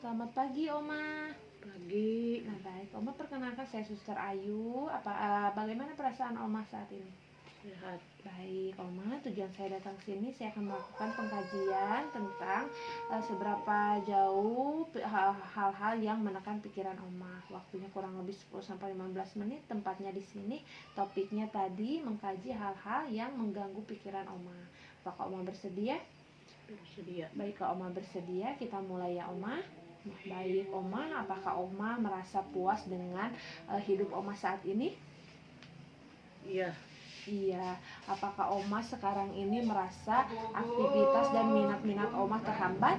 Selamat pagi, Oma. Pagi. Nah, baik. Oma, perkenalkan saya Suster Ayu. Bagaimana perasaan Oma saat ini? Sehat. Baik, Oma. Tujuan saya datang sini, saya akan melakukan pengkajian tentang seberapa jauh hal-hal yang menekan pikiran Oma. Waktunya kurang lebih 10-15 menit. Tempatnya di sini. Topiknya tadi mengkaji hal-hal yang mengganggu pikiran Oma. Apakah Oma bersedia? Bersedia. Baik, kalau Oma bersedia, kita mulai ya, Oma. Nah, baik, Oma, apakah Oma merasa puas dengan hidup Oma saat ini? Iya. Iya. Apakah Oma sekarang ini merasa aktivitas dan minat-minat Oma terhambat?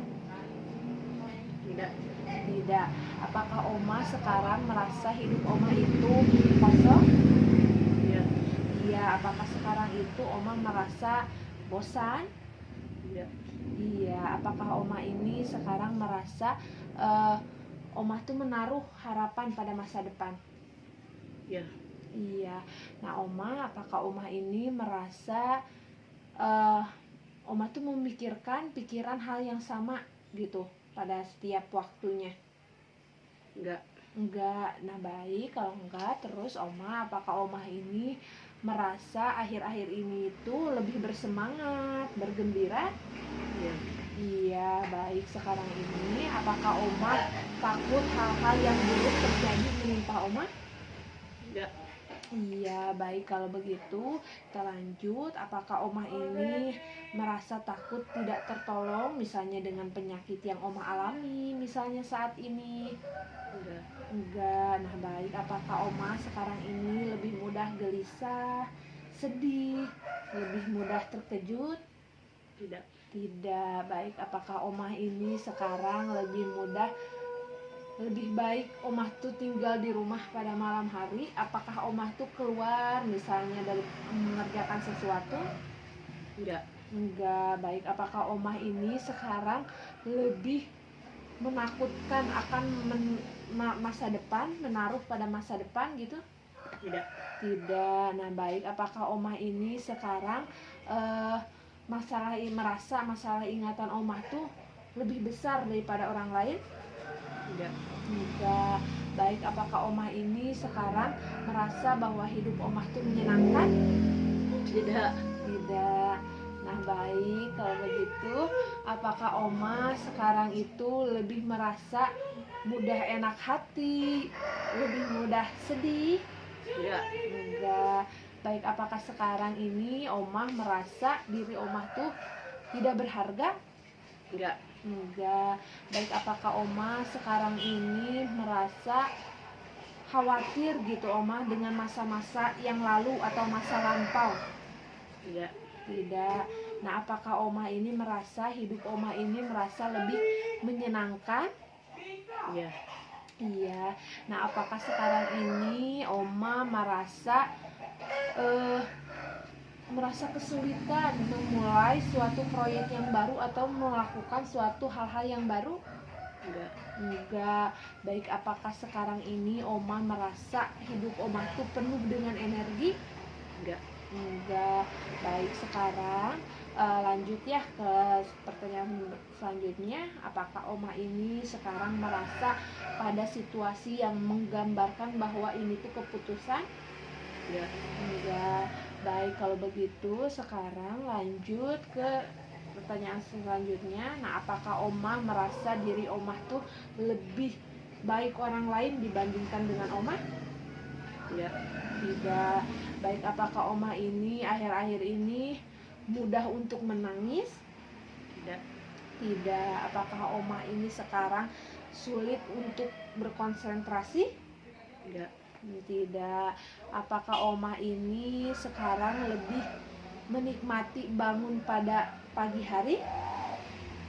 Tidak. Tidak. Apakah Oma sekarang merasa hidup Oma itu kosong? Iya. Iya. Apakah sekarang itu Oma merasa bosan? Iya. Iya. Apakah Oma ini sekarang merasa Oma tuh menaruh harapan pada masa depan? Iya. Iya. Nah, Oma, apakah Oma ini merasa Oma tuh memikirkan pikiran hal yang sama gitu pada setiap waktunya? Enggak. Enggak. Nah, baik. Kalau enggak, terus Oma, apakah Oma ini merasa akhir-akhir ini itu lebih bersemangat, bergembira? Iya. Iya, baik. Sekarang ini apakah Oma takut hal-hal yang buruk terjadi menimpa Oma? Enggak. Iya, baik. Kalau begitu kita lanjut. Apakah Oma ini merasa takut tidak tertolong, misalnya dengan penyakit yang Oma alami misalnya saat ini? Enggak. Enggak. Nah, baik. Apakah Oma sekarang ini lebih mudah gelisah, sedih, lebih mudah terkejut? Tidak. Tidak. Baik. Apakah Oma ini sekarang lebih baik Oma tuh tinggal di rumah pada malam hari? Apakah Oma tuh keluar misalnya dari mengerjakan sesuatu? Enggak. Enggak. Baik. Apakah Oma ini sekarang lebih menakutkan akan masa depan, menaruh pada masa depan gitu? Tidak. Tidak. Nah, baik. Apakah Oma ini sekarang merasa masalah ingatan Oma tuh lebih besar daripada orang lain? Enggak. Enggak. Baik. Apakah Oma ini sekarang merasa bahwa hidup Oma tuh menyenangkan? Tidak. Tidak. Nah, baik. Kalau begitu, apakah Oma sekarang itu lebih merasa mudah enak hati, lebih mudah sedih? Enggak. Enggak. Baik. Apakah sekarang ini Oma merasa diri Oma tuh tidak berharga? Enggak. Enggak. Baik. Apakah Oma sekarang ini merasa khawatir gitu Oma dengan masa-masa yang lalu atau masa lampau? Tidak. Tidak. Nah, apakah Oma ini merasa hidup Oma ini merasa lebih menyenangkan? Iya. Iya. Nah, apakah sekarang ini Oma merasa kesulitan memulai suatu proyek yang baru atau melakukan suatu hal-hal yang baru? Enggak. Enggak. Baik. Apakah sekarang ini Oma merasa hidup Oma tuh penuh dengan energi? Enggak. Enggak. Baik. Sekarang lanjut ya ke pertanyaan selanjutnya. Apakah Oma ini sekarang merasa pada situasi yang menggambarkan bahwa ini tuh keputusan? Enggak. Enggak. Baik. Kalau begitu sekarang lanjut ke pertanyaan selanjutnya. Nah, apakah Oma merasa diri Oma tuh lebih baik orang lain dibandingkan dengan Oma? Tidak. Tidak. Baik. Apakah Oma ini akhir-akhir ini mudah untuk menangis? Tidak. Tidak. Apakah Oma ini sekarang sulit untuk berkonsentrasi? Enggak. Tidak. Apakah Oma ini sekarang lebih menikmati bangun pada pagi hari?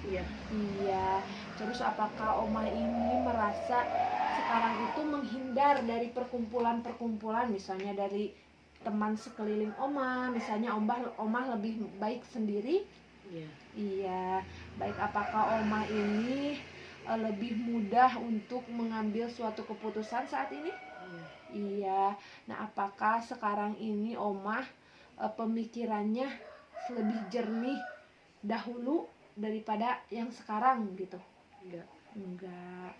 Iya. Iya. Terus apakah Oma ini merasa sekarang itu menghindar dari perkumpulan-perkumpulan, misalnya dari teman sekeliling Oma, misalnya Oma lebih baik sendiri? Iya. Iya. Baik. Apakah Oma ini lebih mudah untuk mengambil suatu keputusan saat ini? Iya. Iya. Nah, apakah sekarang ini Oma pemikirannya lebih jernih dahulu daripada yang sekarang gitu? Enggak. Enggak.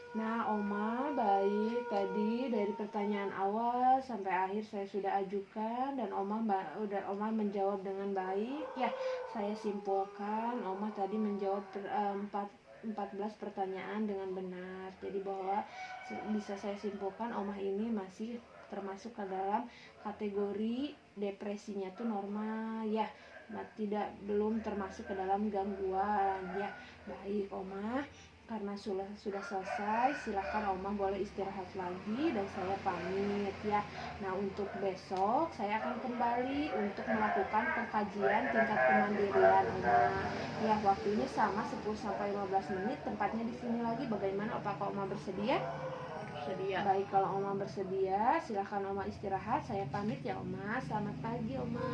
Nah, Oma, baik. Tadi dari pertanyaan awal sampai akhir saya sudah ajukan dan Oma menjawab dengan baik. Ya, saya simpulkan Oma tadi menjawab 14 pertanyaan dengan benar. Jadi bahwa bisa saya simpulkan Oma ini masih termasuk ke dalam kategori depresinya tuh normal ya. Nah, belum termasuk ke dalam gangguan ya. Baik, Oma. Karena sudah selesai, silakan Oma boleh istirahat lagi dan saya pamit ya. Nah, untuk besok saya akan kembali untuk melakukan pengkajian tingkat kemandirian Oma. Ya, waktunya sama 10 sampai 15 menit, tempatnya di sini lagi. Bagaimana, apakah Oma bersedia? Sedia. Baik, kalau Oma bersedia, silakan Oma istirahat. Saya pamit ya Oma. Selamat pagi Oma.